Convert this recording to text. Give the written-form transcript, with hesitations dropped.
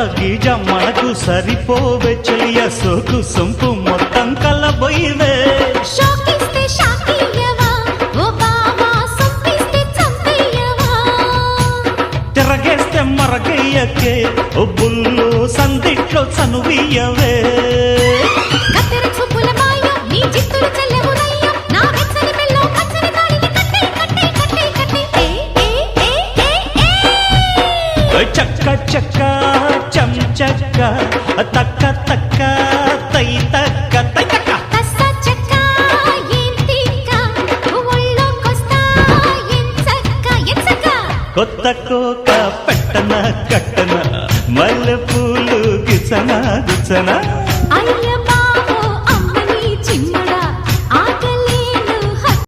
రోజా గీజ మనకు సరిపోవే చెలియ సోకు సొంపు మొత్తం కలబోయివే షాకిస్తే షాకియవా ఓ బావా సొంపిస్తే చంపేయవా తిరగేస్తే మరగయ్యకే ఓ బుల్లు సందిట్లో చనువియవే కత్తెర చూపుల మాయ నీ జిత్తులు చెల్లెవునయ్య నా వెచ్చని మెల్లో పచ్చని తాళిని కట్టే కట్టే కట్టే కట్టే ఏ చక్క చక్క చం చక్క తక్క తక్క తై తక్క తై తక్క కస్స చెక్క ఏం తిక్క ఒళ్ళోకొస్తా ఎంచక్క ఎంచక్క కొత్త కోక పెట్టన కట్టన మల్లె పూలు గిచన గిచన